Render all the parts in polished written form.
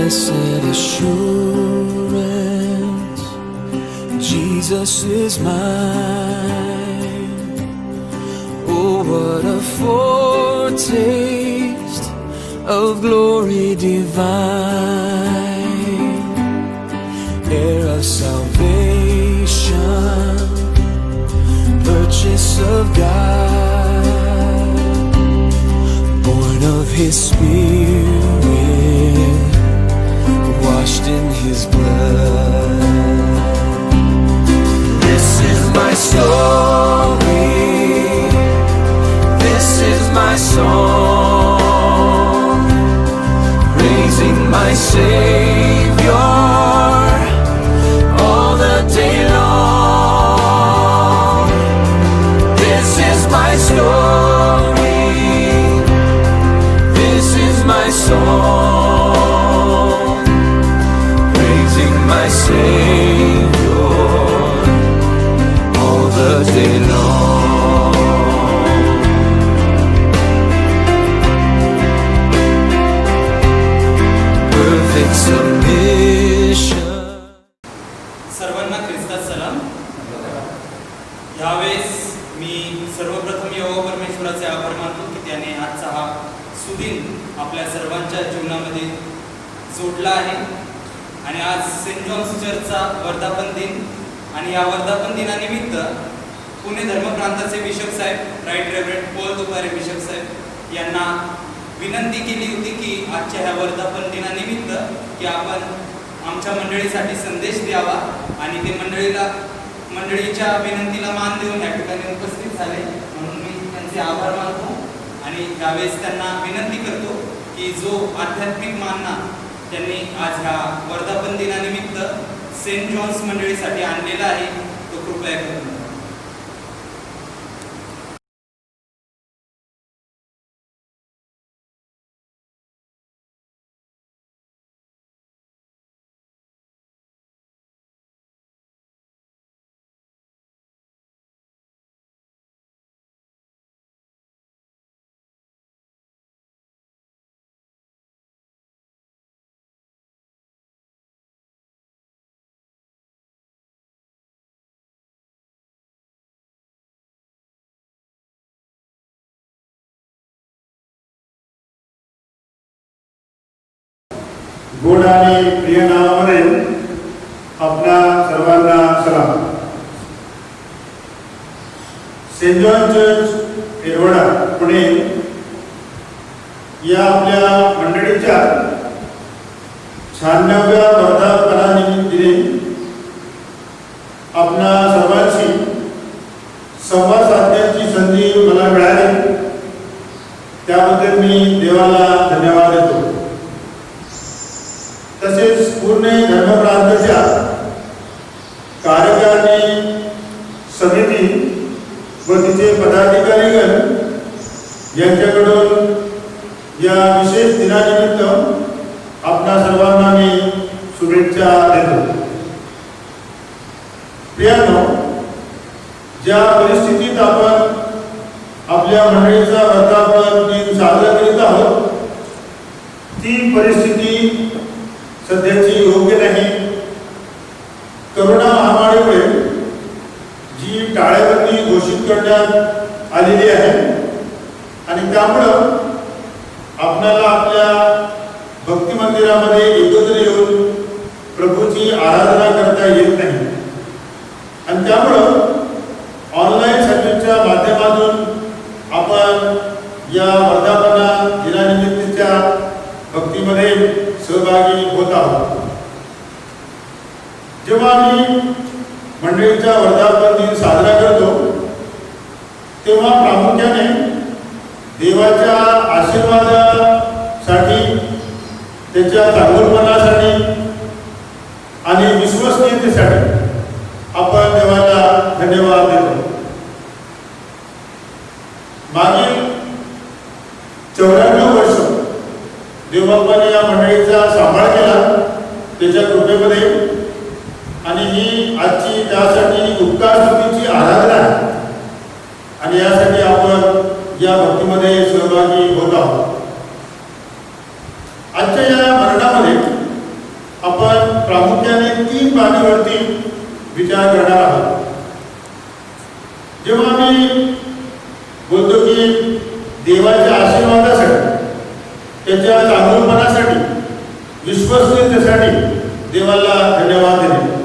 Blessed assurance, Jesus is mine. Oh, what a foretaste of glory divine, heir of salvation, purchase of God, born of His Spirit, washed in His blood. This is my story, this is my song, praising my Savior all the day long. This is my story, this is my song, praising my Savior all the day long. Perfect submission. सर्वांना ख्रिस्तात सलाम. यावेळेस मी सर्वप्रथम यहोवा परमेश्वराचे आभार मानतो की त्याने आजचा हा सुदिन आपल्या सर्वांच्या जीवनामध्ये जोडला आहे. आणि आज सेंट जॉन्स चर्चचा वर्धापन दिन आणि या वर्धापन दिनानिमित्त पुणे धर्मप्रांताचे बिशप साहेब right reverend Paul Dupare bishop साहेब यांना विनंती केली होती की आजच्या ह्या वर्धापन दिनानिमित्त की आपण आमच्या मंडळीसाठी संदेश द्यावा. आणि ते मंडळीच्या विनंतीला मान देऊन या ठिकाणी उपस्थित झाले, म्हणून मी त्यांचे आभार मानतो. आणि यावेळेस त्यांना विनंती करतो की जो आध्यात्मिक मानना त्यांनी आज ह्या वर्धापन दिनानिमित्त सेंट जॉन्स मंडळीसाठी आणलेला आहे तो कृपया करून. गोड आणि प्रिय नावामध्ये आपल्या सर्वांना सलाम. Saint John church Yerawada Pune या आपल्या मंडळीच्या 96व्या वर्धापनानिमित्ताने आपल्या सर्वांशी संवाद साधण्याची संधी मला मिळाली, त्याबद्दल मी देवाला धन्यवाद देतो. तसेच पूर्ण धर्मप्रांताच्या कार्यकारिणी समिती व तिचे पदाधिकारीगण यांच्याकडून या विशेष दिनानिमित्त आपणा सर्वांना मी शुभेच्छा देतो. प्रियांनो, ज्या परिस्थितीत आपण आपल्या मंडळीचा वर्धापन दिन साजरा करीत आहोत ती परिस्थिती सध्याची योग्य नाही. करोना महामारीमुळे जी टाळेबंदी घोषित करण्यात आलेली आहे आणि त्यामुळं आपल्याला आपल्या भक्ती मंदिरामध्ये एकत्र येऊन प्रभूची आराधना करता येत नाही. आणि त्यामुळं ऑनलाईन सर्व्हिसच्या माध्यमातून आपण या वर्धापना दिनानिमित्तच्या भक्तीमध्ये सहभागी होत आहोत. जेव्हा आम्ही मंडळीचा वर्धापन दिन साजरा करतो तेव्हा प्रामुख्याने देवाच्या आशीर्वादासाठी, त्याच्या चांगुलपणासाठी आणि विश्वसनीयतेसाठी आपण देवाला धन्यवाद देतो. मागील 94 वर्ष देवबापाने या मंडळीचा सांभाळ केला त्याच्या कृपेमध्ये. आणि ही आजची त्यासाठी उपकार स्तुतीची आराधना आहे आणि यासाठी आपण या भक्तीमध्ये सहभागी होत आहोत. आजच्या या मरणामध्ये 3 बाबीवरती विचार करणार आहोत. जेव्हा आम्ही बोलतो की देवाच्या आशीर्वादासाठी, त्याच्या चांगुलपणासाठी, विश्वसनीयतेसाठी देवाला धन्यवाद देणे.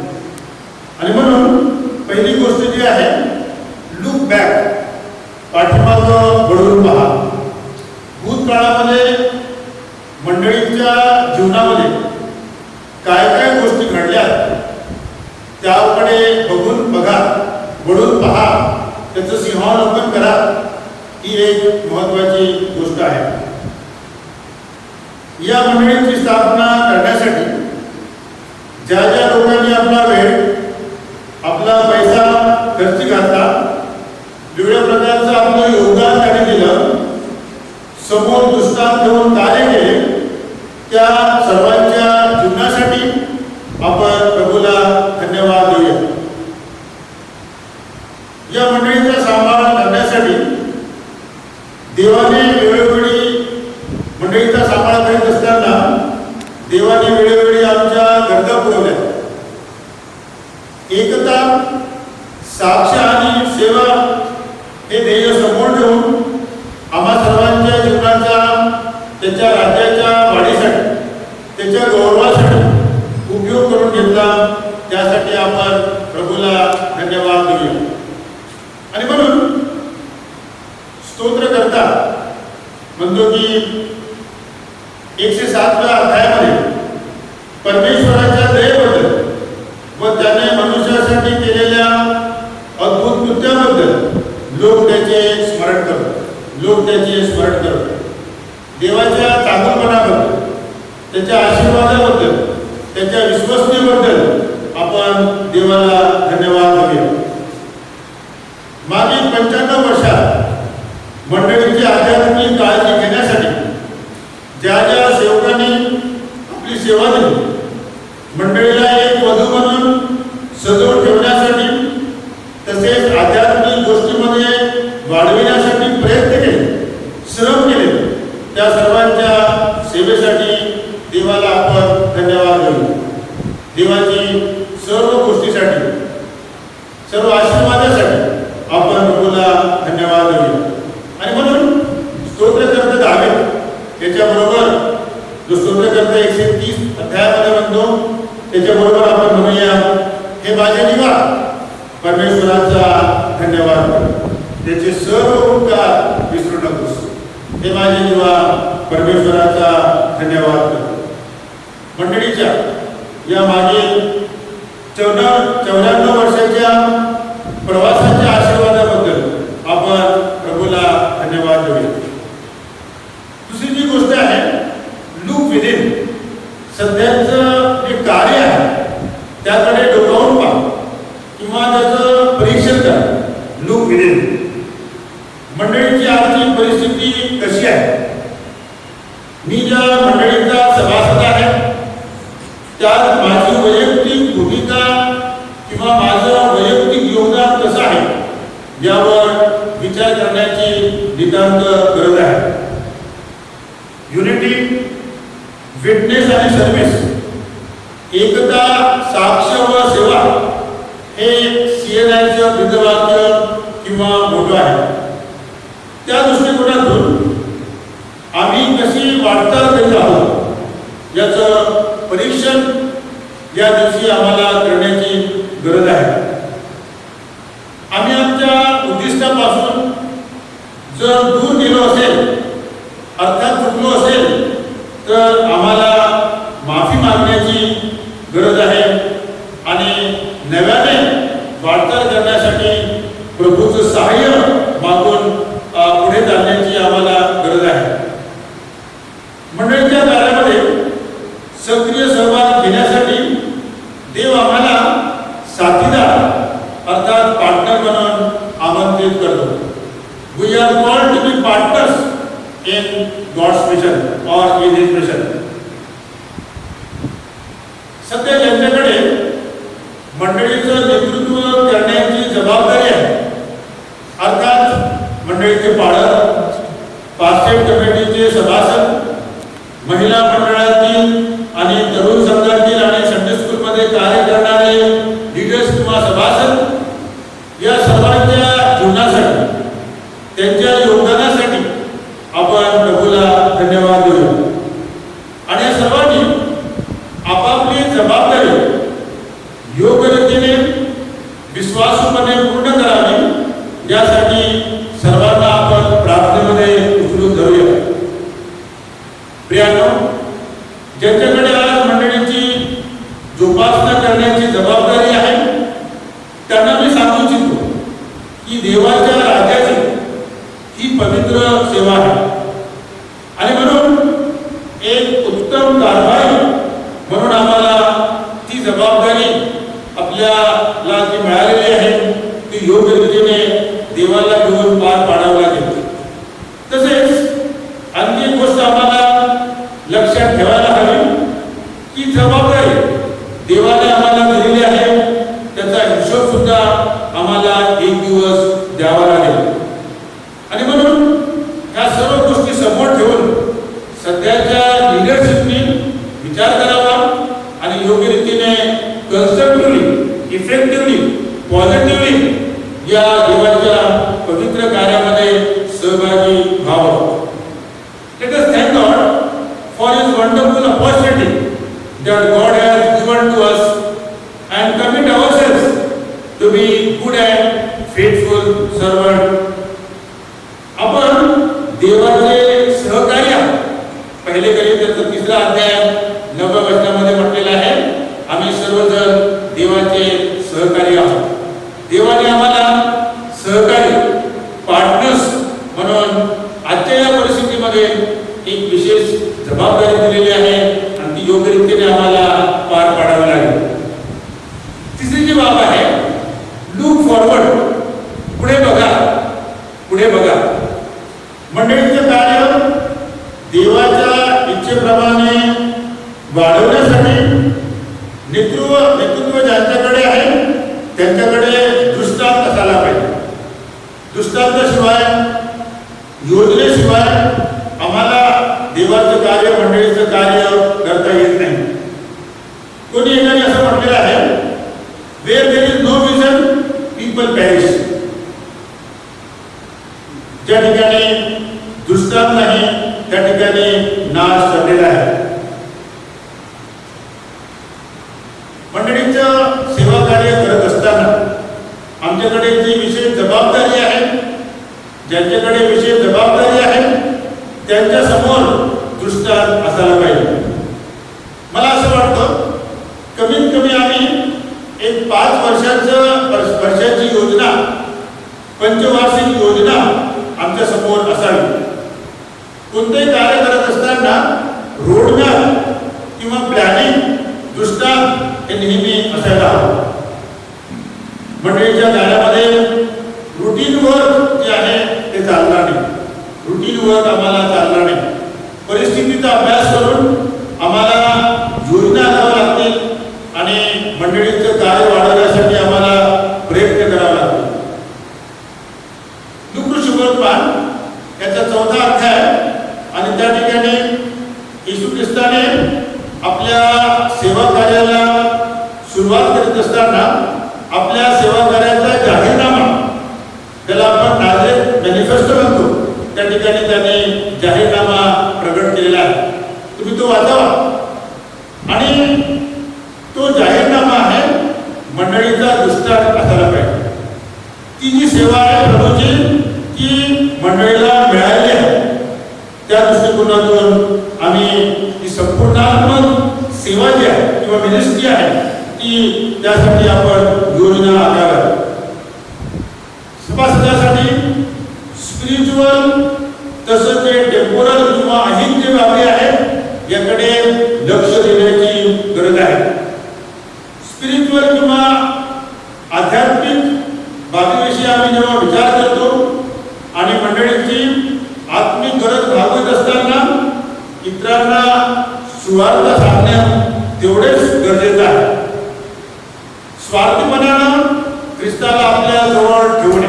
आणि म्हणून पहिली गोष्ट जी आहे, लुक बॅक, पाठीमागं वळून पहा. भूतकाळामध्ये मंडळींच्या जीवनामध्ये काय काय गोष्टी घडल्या त्याकडे बघा, वळून पहा, त्याचं सिंहावलोकन करा. ही एक महत्वाची गोष्ट आहे. या मंडळींची स्थापना करण्यासाठी ज्या ज्या लोकांनी आपला वेळ, आपला पैसा खर्च घातला, वेगळ्या प्रकारचं आपलं योगदान त्याने दिलं, समोर दृष्टांत ठेवून कार्य केले, त्या सर्वांच्या जीवनासाठी आपण प्रभूला धन्यवाद देऊया. या मंडळीचा सांभाळ करण्यासाठी देवाने वेळोवेळी, मंडळीचा सांभाळ करीत असताना देवाने वेळोवेळी आमच्या गरजा पुरवल्या. एकता, साक्ष आणि सेवा हे ध्येय समोर ठेवून आम्हा सर्वांच्या जीवनाचा, त्याच्या राज्याच्या वाढीसाठी, त्याच्या गौरवासाठी उपयोग करून घेतला. त्यासाठी आपण प्रभूला धन्यवाद देऊया. आणि म्हणून स्तोत्रकर्ता म्हणतो की 107व्या अध्यायामध्ये परमेश्वराच्या दयेबद्दल व त्याने मनुष्यासाठी केलेल्या अद्भुत कृत्याबद्दल लोक त्याचे स्मरण करतात. देवाच्या चांगुलपणाबद्दल, त्याच्या आशीर्वादाबद्दल, त्याच्या विश्वसनीयतेबद्दल आपण देवाला धन्यवाद देऊया. मागील 95 वर्षात मंडळीची आध्यात्मिक काळजी घेण्यासाठी ज्या ज्या सेवकांनी आपली सेवा दिली, मंडळीला एक वधू म्हणून सजवून ठेवण्यासाठी, तसेच आध्यात्मिक गोष्टीमध्ये वाढविण्यासाठी प्रयत्न केले, श्रम केले, त्या सर्वांच्या सेवेसाठी देवाला आपण धन्यवाद देऊ. देवाची सर्व गोष्टीसाठी, सर्व आशीर्वादासाठी आपण प्रभूला धन्यवाद देऊया. आणि म्हणून स्तोत्रकर्ता दावीद त्याच्याबरोबर, जो स्तोत्रकर्ता 130 अध्यायामध्ये म्हणतो, त्याच्याबरोबर आपण म्हणूया, हे माझे निवा परमेश्वराचा धन्यवाद कर, त्याचे सर्व उपकार विसरू नकोस. हे माझे निवा परमेश्वराचा धन्यवाद कर. मंडळीच्या या मागील 94 वर्षाच्या प्रवासाच्या आशीर्वादाबद्दल आपण प्रभूला धन्यवाद देऊया. दुसरी जी गोष्ट आहे, लुक विदिन, सध्याचं जे कार्य आहे त्याकडे डोकावून पहा किंवा त्याचं परीक्षण करा. लुक विदिन, मंडळीची आर्थिक परिस्थिती कशी आहे? मी ज्या मंडळीचा सभासद आहे त्यात माझी वैयक्तिक भूमिका किंवा माझं वैयक्तिक योगदान कसं आहे यावर विचार करण्याची नितांत गरज आहे. युनिटी, विटनेस आणि सर्व्हिस, एकता, साक्ष व सेवा हे CNIचं ब्रीदवाक्य किंवा मोठं आहे. त्या दृष्टिकोनातून आम्ही कशी वाटचाल करीत आहोत याचं परीक्षण या दिवशी आम्हाला करण्याची गरज आहे. आम्ही आमच्या उद्दिष्टापासून जर दूर गेलो असेल, अर्थात चुकलो असेल, तर आम्हाला माफी मागण्याची गरज आहे आणि नव्याने वाटचाल करण्यासाठी प्रभूचं सहाय्य मागून पुढे चालण्याची आम्हाला गरज आहे. मंडळीच्या कार्यामध्ये सक्रिय सहभाग घेण्यासाठी देव आम्हाला साथीदार अर्थात पार्टनर म्हणून आमंत्रित करतो. We are called to be partners in God's mission और इन हिज मिशन. सध्या ज्यांच्याकडे मंडळीचं नेतृत्व करण्याची जबाबदारी आहे, अर्थात मंडळीचे पालक, पास्टेट कमिटीचे सभासद, महिला मंडळातील आणि तरुण संघातील आणि संडे स्कूलमध्ये कार्य राज्याची ही पवित्र सेवा आहे. आणि म्हणून एक उत्तम कारभारी म्हणून आम्हाला ती जबाबदारी आपल्याला जी मिळालेली आहे ती योग्य रीतीने देवाला घेऊन पार पाडावं लागेल. तसेच आणखी एक गोष्ट आम्हाला लक्षात ठेवायला हवी की जबाबदारी देवाने आम्हाला दिलेली आहे त्याचा हिशोब सुद्धा आम्हाला एक दिवस द्यावा लागेल. आणि म्हणून ह्या सर्व गोष्टी समोर ठेवून सध्याच्या लिडरशिपनी विचार करावा आणि योग्य रीतीने कन्स्ट्रक्टिव्हली, इफेक्टिव्हली, पॉझिटिव्हली या देवाच्या पवित्र कार्यामध्ये सहभागी व्हावं. Let us thank God for His wonderful opportunity that God has given to us and commit ourselves to be good and faithful servant. आपण देवाचे सहकार्य पहिले करिंथीचा 3रा अध्याय 9व्या वचनामध्ये म्हटलेला आहे. आम्ही सर्वजण देवाचे सहकारी आहोत. देवाने आम्हाला सहकारी पार्टनर्स म्हणून आजच्या या परिस्थितीमध्ये एक विशेष जबाबदारी दिलेली आहे आणि ती योग्य रीतीने आम्हाला पार पाडावी लागेल. तिसरी जी बाब आहे, लुक फॉरवर्ड, पुढे बघा, पुढे बघा. मंडळीचे कार्य देवाच्या इच्छेप्रमाणे वाढवण्यासाठी नेतृत्व ज्यांच्याकडे आहे त्यांच्याकडे दृष्टांत असायला पाहिजे. दृष्टांताशिवाय, योजनेशिवाय आम्हाला देवाचं कार्य, मंडळीचं कार्य करता येत नाही. कोणी एकाने असं म्हटलेलं आहे, where there is no vision people perish. ज्या ठिकाणी दृष्टांत नाही त्या ठिकाणी नाश झालेला आहे. मंडळीचं सेवा कार्य करत असताना आमच्याकडे जी विशेष जबाबदारी आहे, ज्यांच्याकडे विशेष जबाबदारी आहे त्यांच्या समोर दृष्टांत असायला पाहिजे. मला असं वाटतं कमीत कमी आम्ही एक 5 वर्षाची योजना, पंचवार्षिक योजना आमच्या समोर असावी. कोणतेही कार्य करत असताना रोडमॅप किंवा प्लॅनिंग, दृष्टांत हे नेहमी असायला हवं. मंडळीच्या कार्यामध्ये रुटीन वर्क जे आहे ते चालणार नाही. रुटीन वर्क आम्हाला चालणार नाही. परिस्थितीचा अभ्यास करून आम्हाला योजना कराव्या लागतील आणि मंडळीचं कार्य वाढवण्यासाठी आम्हाला प्रयत्न करावे लागतील. लूकशुभपान याचा 4था अध्याय आणि त्या ठिकाणी येशू ख्रिस्ताने आपल्या सेवा कार्याला सुरुवात करीत असताना आपल्या सेवा कार्याचा जाहीरनामा, त्याला आपण नाझरेथ मॅनिफेस्टो म्हणतो, त्या ठिकाणी त्यांनी जाहीरनामा प्रगट केलेला आहे. तुम्ही तो वाचावा आणि तो जाहीरनामा आहे मंडळीचा दृष्टांत असायला पाहिजे. ती जी सेवा आहे प्रभूची ती मंडळीला मिळालेली आहे. त्या दृष्टिकोनातून आम्ही ती संपूर्णात्मक सेवा जी आहे किंवा मिनिस्ट्री आहे ती त्यासाठी आपण योजना आखाव्या. सभासदासाठी स्पिरिच्युअल तसंच जे टेम्पोरल किंवा अहिंग जे बाबी आहेत याकडे लक्ष देण्याची गरज आहे. स्पिरिच्युअल किंवा आध्यात्मिक बाबीविषयी आम्ही जेव्हा विचार करतो आणि मंडळीची आत्मिक गरज भागवत असताना इतरांना सुवार्ता सांगणे तेवढेच गरजेचं आहे. स्वार्थीपणानं ख्रिस्ताला आपल्या जवळ ठेवणे.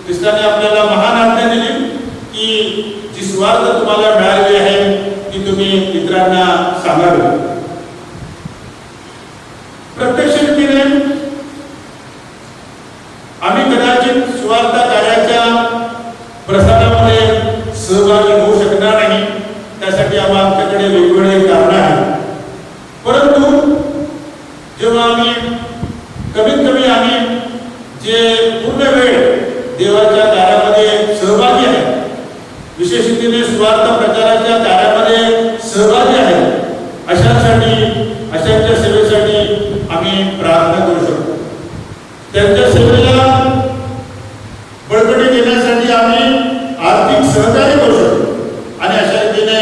ख्रिस्ताने आपल्याला महान आज्ञा दिली की जी सुवार्थ तुम्हाला मिळालेली आहे ती तुम्ही इतरांना सांगावी. प्रत्यक्ष रीतीने आम्ही कदाचित सुवार्थ कार्याच्या प्रसारामध्ये सहभागी होऊ शकणार नाही. त्यासाठी आमच्याकडे वेगवेगळे कारण आहेत. परंतु जेव्हा आम्ही कमीत कमी आम्ही जे पूर्ण वेळ देवाच्या कार्यामध्ये सहभागी आहे, विशेष रीतीने सुवार्थ प्रचाराच्या कार्यामध्ये सहभागी आहे, अशांच्या सेवेसाठी आम्ही प्रार्थना करू शकतो. त्यांच्या सेवेला बळकटीने येण्यासाठी आम्ही आर्थिक सहकार्य करू शकतो. आणि अशा रीतीने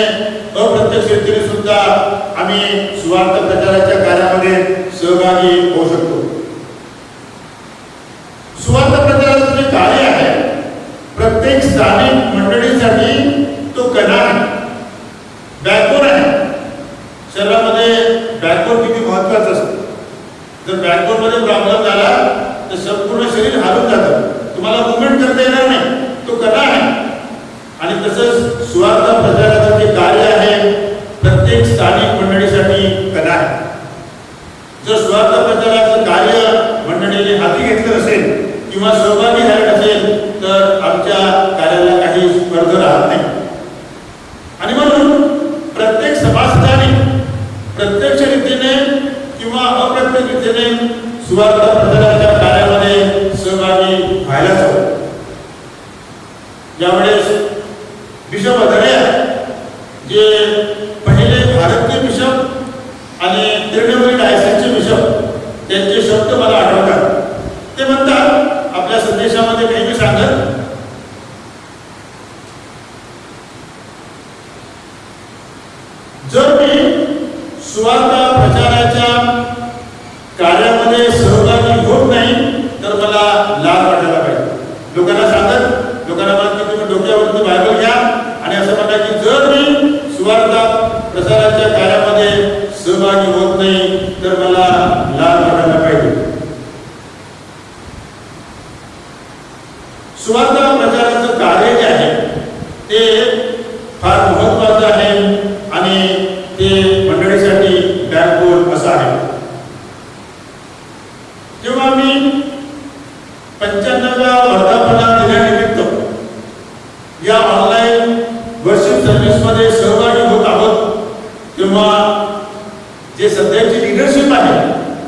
अप्रत्यक्ष रीतीने सुद्धा आम्ही सुवार्थ प्रचाराच्या कार्यामध्ये सहभागी होऊ शकतो. सुवार्थ प्रचाराचं जे कार्य आहे प्रत्येक स्थानिक मंडळीसाठी तो कणा आहे, बॅकबोन आहे. शरीरामध्ये बॅकबोन किती महत्वाचं असतं. जर बॅकबोन मध्ये प्रॉब्लेम झाला तर संपूर्ण शरीर हालून जातं, तुम्हाला मुवमेंट करता येणार नाही. तो कणा आहे. आणि तसंच सुवार्थ प्रचाराचं जे कार्य आहे प्रत्येक स्थानिक मंडळीसाठी कणा आहे. जर स्वार्थ प्रचाराचं कार्य मंडळीने हाती घेतलं नसेल किंवा सहभागी झाले नसेल तर आमच्या कार्याला काही अर्थ राहत नाही. आणि म्हणून प्रत्येक सभासदाने प्रत्यक्ष रीतीने किंवा अप्रत्यक्ष रीतीने स्वार्थ प्रचाराच्या कार्यामध्ये सहभागी व्हायलाच हवं. यावेळेस बिशप अधड्या जे पहिले भारतीय बिशप आणि तिरुनेलवेली डायसिसचे बिशप त्यांचे शब्द मला आठवतात. ते म्हणतात आपल्या संदेशामध्ये नेहमी सांगत, जर मी सुवार्थ प्रचाराच्या कार्यामध्ये सहभागी होत नाही तर मला लाज वाटायला पाहिजे. लोकांना सांगत, लोकांना म्हणत की तुम्ही डोक्यावरती बायबल घ्या आणि असं म्हणा की जर मी सुवार्थ प्रसाराच्या कार्यामध्ये सहभागी होत नाही तर मला लाज वाटायला पाहिजे. सुवार्थ प्रचाराचं कार्य जे आहे ते फार महत्वाचं आहे आणि ते मंडळीसाठी बॅकबोन असं आहे. जेव्हा मी 95व्या वर्धापना दिनानिमित्त या ऑनलाईन वर्शिप सर्व्हिसमध्ये सहभागी होत आहोत तेव्हा जे सध्याची लिडरशिप आहे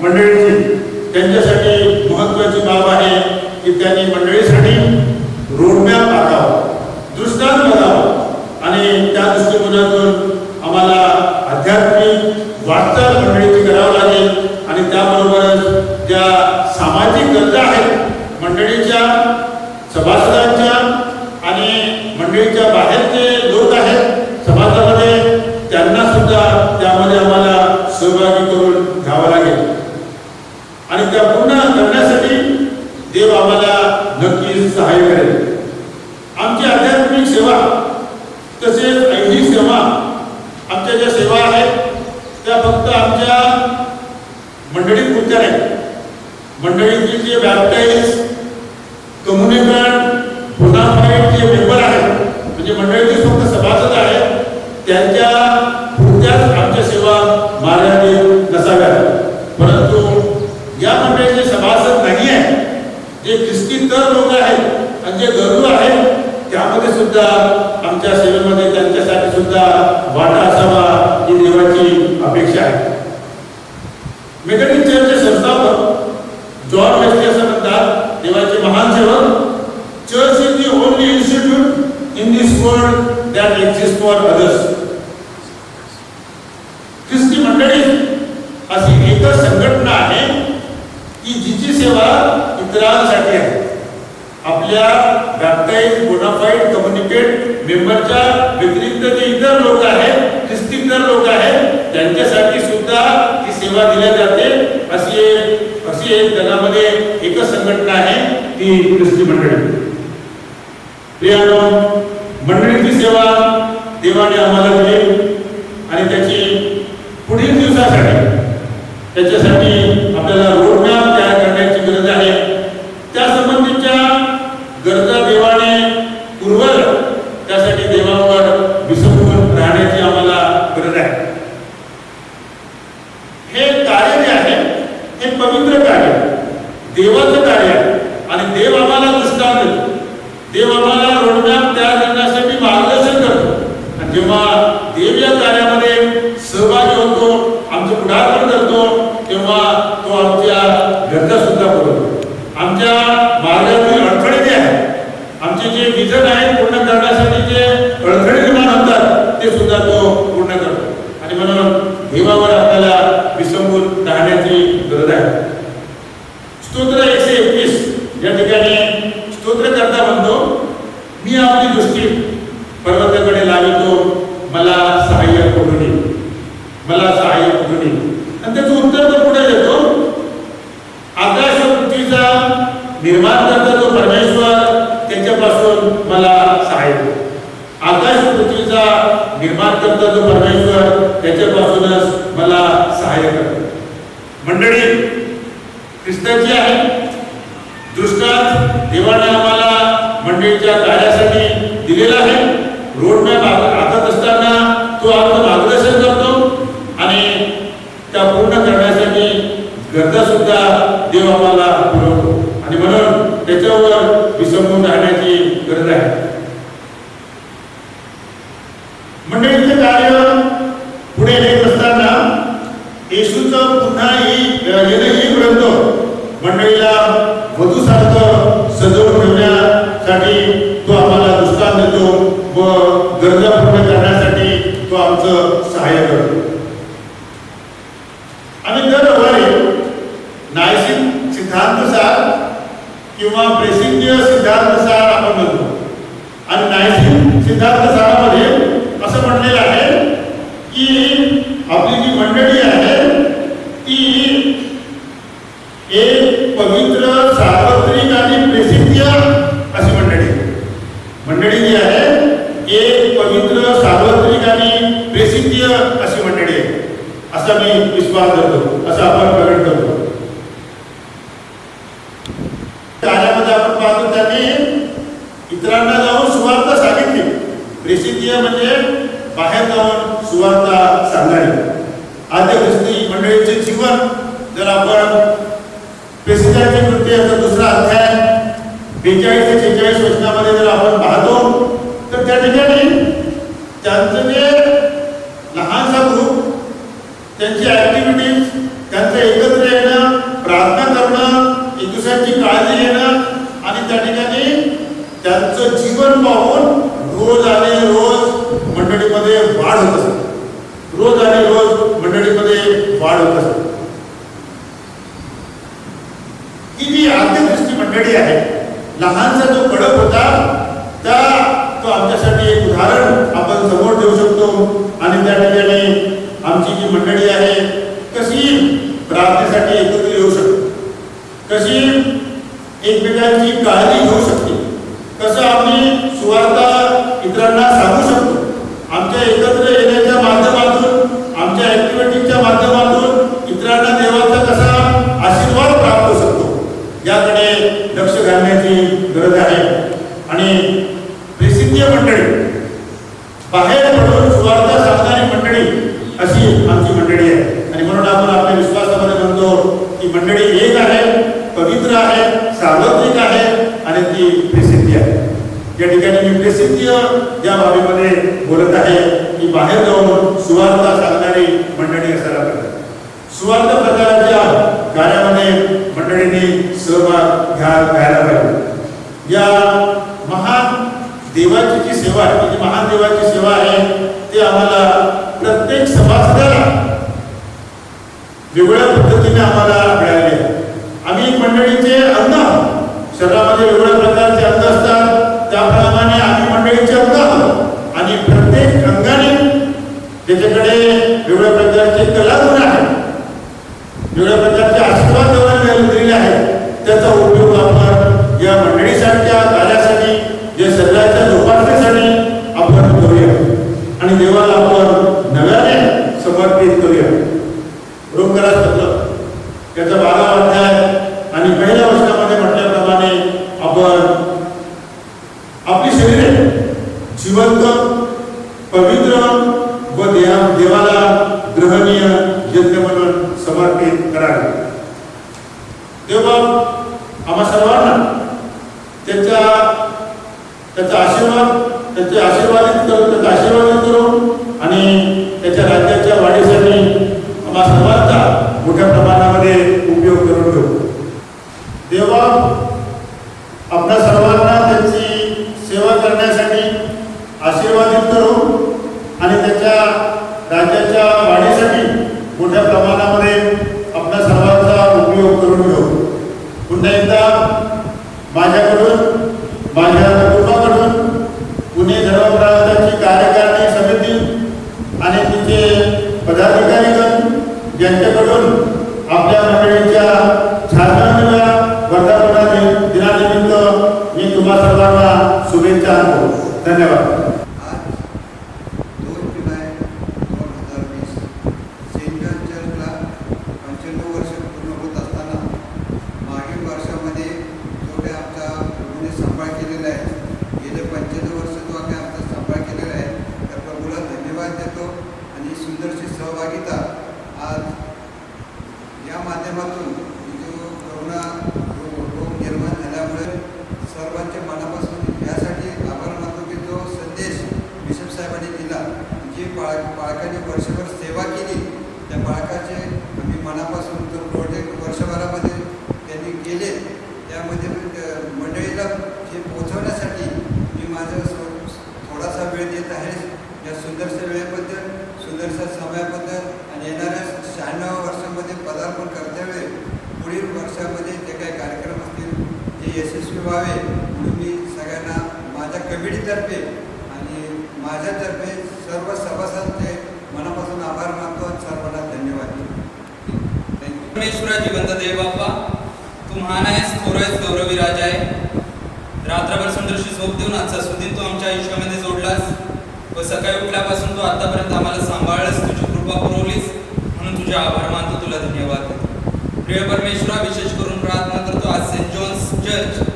मंडळीची त्यांच्यासाठी महत्वाची बाब आहे की त्यांनी मंडळीसाठी रोडमॅप आखावा, दृष्टांत बघावा आणि त्या दृष्टिकोनातून आम्हाला आध्यात्मिक वाटचाल मंडळीची करावं लागेल. आणि त्याबरोबरच ज्या सामाजिक गरजा आहेत मंडळीच्या, सभासदांच्या आणि मंडळीच्या बाहेरचे लोक आहेत समाजामध्ये, त्यांना सुद्धा त्यामध्ये आम्हाला सहभागी करून घ्यावं लागेल. आणि त्या पूर्ण करण्यासाठी देव आम्हाला नक्कीच सहाय्य करेल. आमची आध्यात्मिक सेवा तसेच ऐहिक सेवा, आमच्या ज्या सेवा आहेत त्या फक्त आमच्या मंडळीत पुरत्या नाही. मंडळीतले जे बॅप्टाइज, कम्युनिकंट, बोनाफाईड जे मेंबर आहेत म्हणजे मंडळीचे फक्त सभासद आहेत त्यांच्या पुरत्याच आमच्या सेवा मर्यादित नसाव्यात. परंतु या मंडळीचे सभासद नाही आहे, जे ख्रिस्ती तर लोक आहेत आणि जे गरजू आहेत त्यामध्ये सुद्धा आमच्या सेवेमध्ये त्यांच्यासाठी सुद्धा वाटा असावा ही देवाची अपेक्षा आहे. मेथोडिस्ट चर्चचे संस्थापक जॉन वेस्ली असं म्हणतात, देवाचे महान सेवक, church is the only institute in this world that exist for others. ख्रिस्ती मंडळी अशी एकच संघटना आहे की जिची सेवा इतरांसाठी आहे. आपल्या बॅप्टाइज, बोनाफाईड, कम्युनिकेट मेंबरच्या व्यतिरिक्त जे इतर लोक आहेत, ख्रिस्ती इतर लोक आहेत त्यांच्यासाठी सुद्धा ही सेवा दिली जाते. अशी एक जगामध्ये एकच संघटना आहे ती ख्रिस्ती मंडळी. प्रियानो, मंडळीची सेवा देवाने आम्हाला दिली आणि त्याची पुढील दिवसासाठी त्याच्यासाठी आपल्याला रोडमॅप तयार करण्याची गरज आहे. त्या संबंधीच्या गरजा देवाने पुरवल्या, त्यासाठी देवावर विसंबून राहण्याची आम्हाला गरज आहे. हे कार्य जे आहे हे पवित्र कार्य, देवाचं कार्य आहे आणि देव आम्हाला दृष्टांत देतो. देव आम्हाला रोडमॅप तयार करण्यासाठी मार्गदर्शन करतो. आणि जेव्हा देव या कार्यामध्ये सहभागी होतो, आमचं पुढाकार करतो, तेव्हा तो आमच्या गरजा सुद्धा पुरवतो. आमच्या मार्गातील अडथळे जे आहेत, आमचे जे विजन आहे पूर्ण करण्यासाठी जे अडथळे निर्माण होतात ते सुद्धा तो पूर्ण करतो. आणि म्हणून देवावर आपल्याला विसंबून राहण्याची गरज आहे. स्तोत्र 121 या ठिकाणी स्तोत्रकर्ता म्हणतो, तुझ्याकडे लावितो, मला सहाय्य करून ये, मला सहाय्य करून ये. आणि त्याचं उत्तर तो पुढे देतो, आकाश व पृथ्वीचा निर्माण करता जो परमेश्वर त्याच्यापासून मला सहाय्य कर. आकाश व पृथ्वीचा निर्माण करता जो परमेश्वर त्याच्यापासूनच मला सहाय्य कर. मंडळी ख्रिस्ताची आहे. दृष्टांत देवाने आम्हाला मंडळीच्या कार्यासाठी दिलेला आहे. रोडमॅप आखत असताना तो आमचं मार्गदर्शन करतो आणि त्या पूर्ण करण्यासाठी गरजा सुद्धा देव आम्हाला पुरवतो आणि म्हणून त्याच्यावर विसंबून राहण्याची गरज आहे. मंडळीचे कार्य पुढे येत असताना येशूचं पुन्हा येईपर्यंत मंडळीला वधूसारखं सजवून ठेवण्यासाठी तो आम्हाला दृष्टांत देतो व गरजा पूर्ण करण्यासाठी तो आमचं सहाय्य करतो. आम्ही दर रविवारी नायसिक सिद्धांतसार किंवा प्रेसिद्ध सिद्धांतसार आपण म्हणतो आणि नायसिक सिद्धांतसारामध्ये असं म्हटलेलं आहे की आपली जी मंडळी आहे ती एक पवित्र, सार्वत्रिक आणि प्रसिद्ध अशी मंडळी जी आहे एक पवित्र, सार्वत्रिक आणि प्रसिद्ध अशी मंडळी आहे असा मी विश्वास करतो, असं आपण प्रकट करतो. कार्यामध्ये आपण पाहतो त्यांनी इतरांना जाऊन सुवार्ता सांगितली. प्रसिद्ध म्हणजे बाहेर जाऊन सुवार्ता सांगणारी. आद्य ख्रिस्ती मंडळीचे जीवन जर आपण प्रसिद्धांची कृती याचा दुसरा अध्याय 42 ते 46 वचनामध्ये जर आपण पाहतो तर त्या ठिकाणी त्यांचं जे लहानसा ग्रुप, त्यांची ऍक्टिव्हिटीज, त्यांचं एकत्र येणं, प्रार्थना करणं, एक दुसऱ्याची काळजी घेणं आणि त्या ठिकाणी त्यांचं जीवन पाहून रोज आणि रोज मंडळीमध्ये वाढ होत असते. रोज आणि रोज मंडळीमध्ये वाढ होत असते. ही जी आद्य ख्रिस्ती मंडळी आहे, लहानसा जो कडक होता त्या तो आमच्यासाठी एक उदाहरण आपण समोर ठेवू शकतो आणि त्या ठिकाणी आमची जी मंडळी आहे कशी प्रार्थनेसाठी एकत्र येऊ शकते, कशी एकमेकांची काळजी घेऊ शकते, कसं आम्ही सुवार्ता इतरांना सांगू शकतो. आमच्या एकत्र येण्याच्या माध्यमातून, आमच्या ऍक्टिव्हिटीच्या माध्यमातून इतरांना देवाचा कसा आशीर्वाद प्राप्त होऊ शकतो याकडे लक्ष घालण्याची गरज आहे. आणि प्रसिद्ध मंडळी, बाहेर पडून सुवार्ता सांगणारी मंडळी अशी आमची मंडळी आहे. आणि म्हणून आपण आपल्या विश्वासामध्ये म्हणतो की मंडळी एक आहे, पवित्र आहे, सार्वत्रिक आहे आणि ती प्रसिद्धी आहे. या ठिकाणी मी प्रसिद्धी या बाबीमध्ये बोलत आहे की बाहेर जाऊन सुवार्ता सांगणारी मंडळी असायला पाहिजे. सुवार्ता प्रकाराच्या कार्यामध्ये मंडळींनी सहभाग घ्यायला पाहिजे. या महान देवाची जी सेवा आहे, जी महान देवाची सेवा आहे ती आम्हाला प्रत्येक सभासदाला वेगळ्या पद्धतीने आम्हाला मिळाली आहे. आम्ही मंडळीचे अंग आहोत. शरीरामध्ये वेगवेगळ्या प्रकारचे अंग असतात, त्याप्रमाणे आम्ही मंडळीचे अंग आहोत आणि प्रत्येक अंगाने त्याच्याकडे वेगवेगळ्या प्रकारचे कलागुण आहेत, वेगवेगळ्या प्रकारचे आशीर्वाद देवाने दिलेले आहेत. त्याचा उपयोग आपण या मंडळीसारख्या कार्यासाठी, या शरीराच्या जोपासनेसाठी आपण करूया आणि देवाला आपण नव्याने समर्पित करूया. रोमकरास पत्र त्याचा 12वा अध्याय आणि पहिल्या वचनामध्ये म्हटल्याप्रमाणे आपण आपली शरीरे जिवंत, पवित्र व देवाला ग्रहणीय यज्ञ म्हणून समर्पित करावे. देव आम्हा सर्वांना त्याचा आशीर्वादित करून आणि त्याच्या राज्याच्या वाढीसाठी आम्हा सर्वांचा मोठ्या प्रमाणामध्ये उपयोग करून घेऊ. देवा आपल्या सर्वांना त्यांची सेवा करण्यासाठी आशीर्वादित करू आणि त्याच्या राज्याच्या वाढीसाठी मोठ्या प्रमाणामध्ये आपल्या सर्वांचा उपयोग करून घेऊ. पुन्हा एकदा माझ्याकडून, माझ्या कुटुंबाकडून पुणे धर्मप्रसादाची कार्य धन्यवाद. आज 2 जुलै 2020 सेंट जॉन चर्चला 95 वर्ष पूर्ण होत असताना मागील वर्षामध्ये जो काही आमचा प्रभूने सांभाळ केलेला आहे, गेले 95 वर्ष जो काही आमचा सांभाळ केलेला आहे, त्या प्रभूला धन्यवाद देतो. आणि सुंदरशी सहभागिता आज या माध्यमातून जो करोना रोग निर्माण झाल्यामुळे सर्वांच्या मनापासून यासाठी आभार मानतो की जो संदेश बिशप साहेबांनी दिला, जी बाळकाने वर्षभर सेवा केली, त्या बाळकाचे आम्ही मनापासून जो प्रोजेक्ट वर्षभरामध्ये त्यांनी केले, त्यामध्ये मंडळीला जे पोचवण्यासाठी मी माझं थोडासा वेळ देत आहे. या सुंदरशा वेळेबद्दल, सुंदरशा समयाबद्दल आणि येणाऱ्या 96 वर्षामध्ये पदार्पण करतेवेळी पुढील वर्षामध्ये जे काही कार्यक्रम असतील ते यशस्वी व्हावे म्हणून मी सगळ्यांना माझ्या कमिटीतर्फे आणि माझ्यातर्फे सर्व सभासदांचे मनापासून आभार मानतो. सर्वांना धन्यवाद. थँक्यू. परमेश्वरा जिवंत देव बाप्पा, तू महान आहेस, थोर आहेस, गौरवी राजा आहे. रात्रभर सुंदरशी झोप देऊन आजचा सुदिन तू आमच्या आयुष्यामध्ये जोडलास व सकाळी उठल्यापासून तू आतापर्यंत आम्हाला सांभाळलंस, तुझी कृपा पुरवलीस म्हणून तुझे आभार मानतो, तुला धन्यवाद देतो. प्रिय परमेश्वरा, विशेष करून प्रार्थना करतो आज सेंट जॉन्स चर्च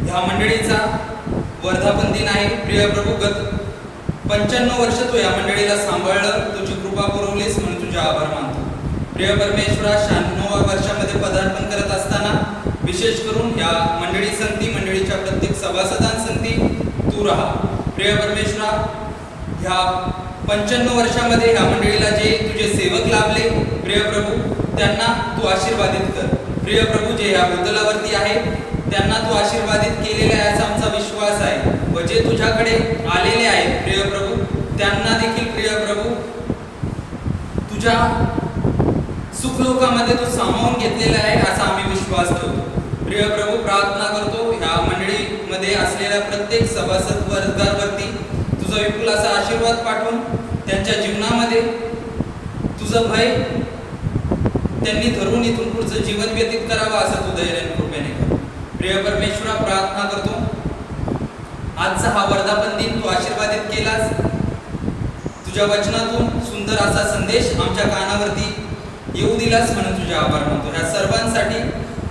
ह्या मंडळीचा वर्धापन दिन आहे. प्रिय प्रभू, गत 95 वर्ष तू या मंडळीला सांभाळलं, तुझी कृपा पुरवलीस म्हणून तुझे आभार मानतो. प्रिय परमेश्वरा, 96व्या वर्षामध्ये पदार्पण करत असताना विशेष करून या मंडळी संगती, मंडळीच्या प्रत्येक सभासदांसंगती तू राहा. प्रिय परमेश्वरा, ह्या 95 वर्षामध्ये ह्या मंडळीला जे तुझे सेवक लाभले, प्रिय प्रभू, त्यांना तू आशीर्वादित कर. प्रिय प्रभू, जे ह्या भूतलावरती आहे त्यांना तू आशीर्वादित केलेला आहे असा आमचा विश्वास आहे. व जे तुझ्याकडे आलेले आहेत प्रिय प्रभू, त्यांना देखील प्रिय प्रभू तुझ्या सुखलोकामध्ये तू सामावून घेतलेला आहे असा आम्ही विश्वास ठेवतो. प्रिय प्रभू, प्रार्थना करतो ह्या मंडळीमध्ये असलेल्या प्रत्येक सभासद वर्गावरती तुझा विपुल असा आशीर्वाद पाठवून त्यांच्या जीवनामध्ये तुझं भय त्यांनी धरून इथून पुढचं जीवन व्यतीत करावं असं तू दयाने कृपेने कर. प्रिय परमेश्वरा, प्रार्थना करतो आजचा हा वर्धापन दिन तू आशीर्वादित केलास, तुझ्या वचनातून सुंदर असा संदेश आमच्या कानावरती येऊ दिलास म्हणून तुझे आभार मानतो. ह्या सर्वांसाठी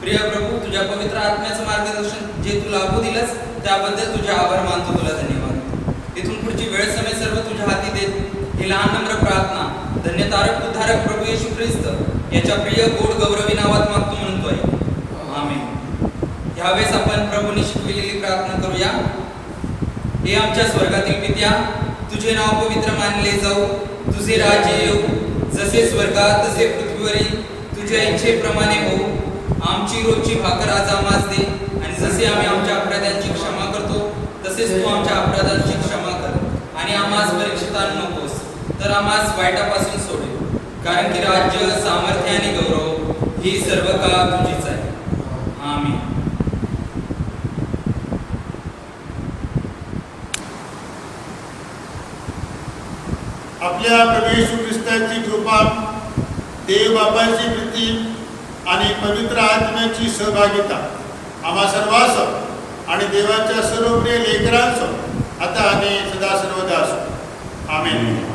प्रिय प्रभू, तुझ्या पवित्र आत्म्याचं मार्गदर्शन जे तू लाभू दिलंस त्याबद्दल तुझे आभार मानतो, तुला धन्यवाद. इथून पुढची वेळ समय सर्व तुझ्या हाती देत ही लहान नम्र प्रार्थना धन्यतारक उद्धारक प्रभू येशू ख्रिस्त याच्या प्रिय गोड गौरवी नावात मागतो म्हणतोय, आमेन. ह्यावेळेस आपण प्रभूने शिकविलेली प्रार्थना करूया. हे आमच्या स्वर्गातील पित्या, तुझे नाव पवित्र मानले जाऊ, तुझे राज्य येऊ, जसे स्वर्गात तसे पृथ्वीवरील तुझ्या इच्छेप्रमाणे होऊ. आमची रोजची भाकर आज आम्हास दे, आणि जसे आम्ही आमच्या अपराधांची क्षमा करतो तसेच तू आमच्या अपराधांची क्षमा कर. आणि आम्हास परीक्षेत आणू नकोस, तर आम्हास वाईटापासून सोडे, कारण की राज्य, सामर्थ्य आणि गौरव ही सर्व काळ तुझीच आहे. आमीन. आपल्या प्रभू येशू ख्रिस्ताची कृपा, देव बापाची प्रीती आणि पवित्र आत्म्याची सहभागिता आम्हा सर्वांस आणि देवाच्या सर्व प्रिय लेकरांसो आता आणि सदा सर्वदा असो. आमेन.